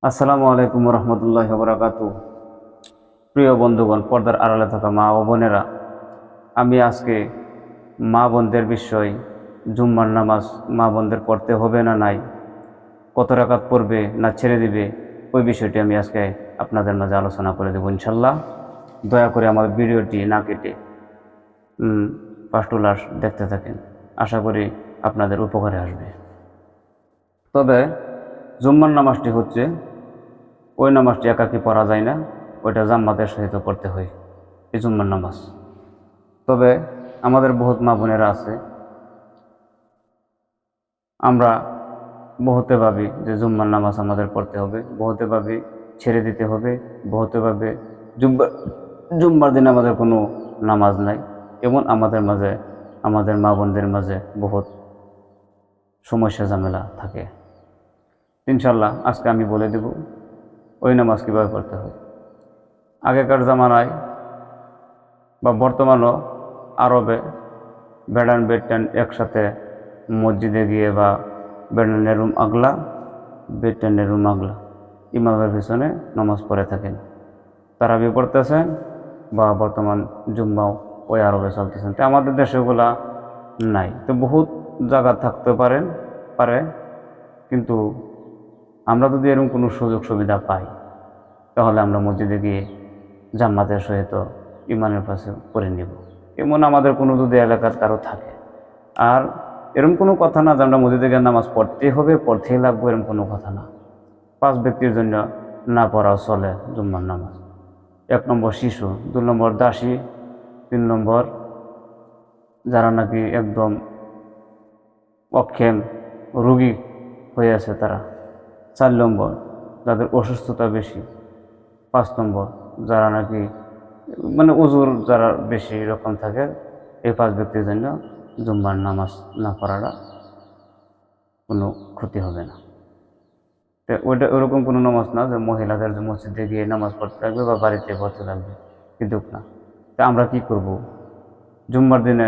আসসালামু আলাইকুম রহমতুল্লাহ বরাকাতু। প্রিয় বন্ধুগণ, পর্দার আড়ালে থাকা মা ও বোনেরা, আমি আজকে মা বোনদের বিষয়, জুম্মার নামাজ মা বোনদের পড়তে হবে না নাই, কত রাকাত পড়বে না ছেড়ে দিবে, ওই বিষয়টি আমি আজকে আপনাদের মাঝে আলোচনা করে দেবো ইনশাল্লাহ। দয়া করে আমার ভিডিওটি না কেটে ফার্স্ট টু লাস্ট দেখতে থাকেন, আশা করি আপনাদের উপকারে আসবে। তবে জুম্মার নামাজটি হচ্ছে ওই নামাজটি একাকী পড়া যায় না, ওইটা জাম্মাতের সহিত পড়তে হয় এই জুম্মার নামাজ। তবে আমাদের বহুত মা বোনেরা আছে, আমরা বহুতে ভাবি যে জুম্মার নামাজ আমাদের পড়তে হবে, বহুতে ভাবি ছেড়ে দিতে হবে, বহুতে ভাবে জুম্মার দিন আমাদের কোনো নামাজ নাই। এমন আমাদের মা বোনদের মাঝে বহুত সমস্যা ঝামেলা থাকে। ইনশাল্লাহ আজকে আমি বলে দেব ওই নামাজ কীভাবে পড়তে হয়। আগেকার জামানায় বা বর্তমানও আরবে বেডান বেডটান একসাথে মসজিদে গিয়ে বা বেডানের রুম আগলা বেডটানের রুম আগলা ইমামের পিছনে নামাজ পড়ে থাকেন, তারাবি পড়তেছেন বা বর্তমান জুম্মাও ওই আরবে চলতেছেন। তো আমাদের দেশে ওগুলা নাই। তো বহুত জায়গা থাকতে পারে, কিন্তু আমরা যদি এরকম কোনো সুযোগ সুবিধা পাই তাহলে আমরা মসজিদে গিয়ে জাম্মাতের সহিত ইমানের পাশে পড়ে নিব। এমন আমাদের কোনো যদি এলাকার কারো থাকে, আর এরকম কোনো কথা না যে আমরা মসজিদে গিয়ে নামাজ পড়তেই হবে, পড়তেই লাগবে, এরকম কোনো কথা না। 5 ব্যক্তির জন্য না পড়াও চলে জুম্মার নামাজ। 1 নম্বর শিশু, 2 নম্বর দাসী, 3 নম্বর যারা নাকি একদম অক্ষেম রোগী হয়ে আছে তারা, 4 নম্বর যাদের অসুস্থতা বেশি, 5 নম্বর যারা নাকি ওজোর যারা বেশি রকম থাকে, এই 5 ব্যক্তির জন্য জুম্মার নামাজ না পড়াটা কোনো ক্ষতি হবে না। তো ওইটা ওরকম কোনো নামাজ না যে মহিলাদের যে মসজিদে গিয়ে নামাজ পড়তে লাগবে বা বাড়িতে পড়তে লাগবে, কিন্তু না। তা আমরা কি করব? জুম্মার দিনে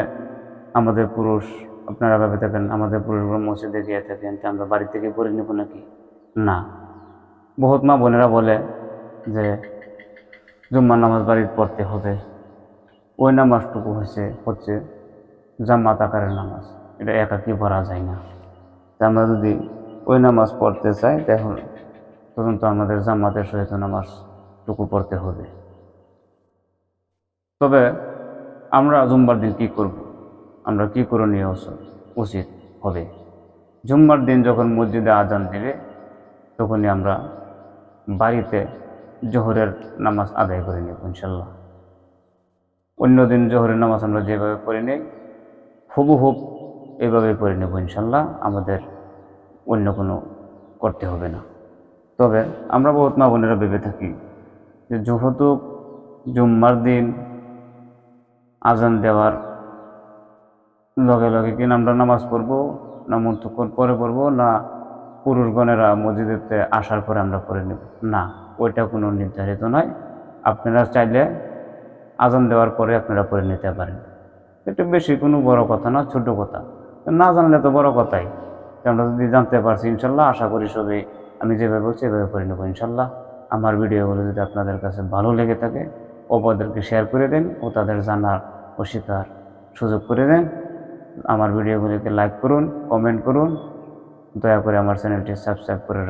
আমাদের পুরুষ, আপনারা ভাবে থাকেন আমাদের পুরুষগুলো মসজিদে গিয়ে থাকেন, তো আমরা বাড়ি থেকে পড়ে নেব নাকি? না। বহুত মা বোনেরা বলে যে জুম্মার নামাজ বাড়িতে পড়তে হবে। ওই নামাজটুকু হচ্ছে জামাত আকারের নামাজ, এটা একাকী পড়া যায় না। আমরা যদি ওই নামাজ পড়তে চাই তখন তো আমাদের জামাতের সহিত নামাজটুকু পড়তে হবে। তবে আমরা জুম্মার দিন কি করব, আমরা কি করণীয় উচিত হবে? জুম্মার দিন যখন মসজিদে আজান দিবে তখনই আমরা বাড়িতে জোহরের নামাজ আদায় করে নেব ইনশাল্লাহ। অন্য দিন জোহরের নামাজ আমরা যেভাবে পড়ে নেই হুবহুব এভাবে পড়ে নেব ইনশাল্লাহ, আমাদের অন্য কোনো করতে হবে না। তবে আমরা বহুত মা বোনেরা ভেবে থাকি যে যেহেতু জুম্মার দিন আজান দেওয়ার লগে লগে কিনা আমরা নামাজ পড়বো না মুতক্ষণ পরে পড়বো, না পুরুষগণেরা মসজিদেতে আসার পরে আমরা পড়ে নেব, না, ওইটা কোনো নির্ধারিত নয়। আপনারা চাইলে আজান দেওয়ার পরে আপনারা পড়ে নিতে পারেন, এটা বেশি কোনো বড় কথা না, ছোট কথা। না জানলে তো বড় কথাই, আমরা যদি জানতে পারছি ইনশাল্লাহ, আশা করি সবই আমি যেভাবে বলছি এভাবে করে নেব ইনশাল্লাহ। আমার ভিডিওগুলো যদি আপনাদের কাছে ভালো লেগে থাকে অপরদেরকে শেয়ার করে দেন ও তাদের জানার ও শেখার সুযোগ করে দেন। আমার ভিডিওগুলিকে লাইক করুন, কমেন্ট করুন, দয়া করে আমার চ্যানেলটি সাবস্ক্রাইব করে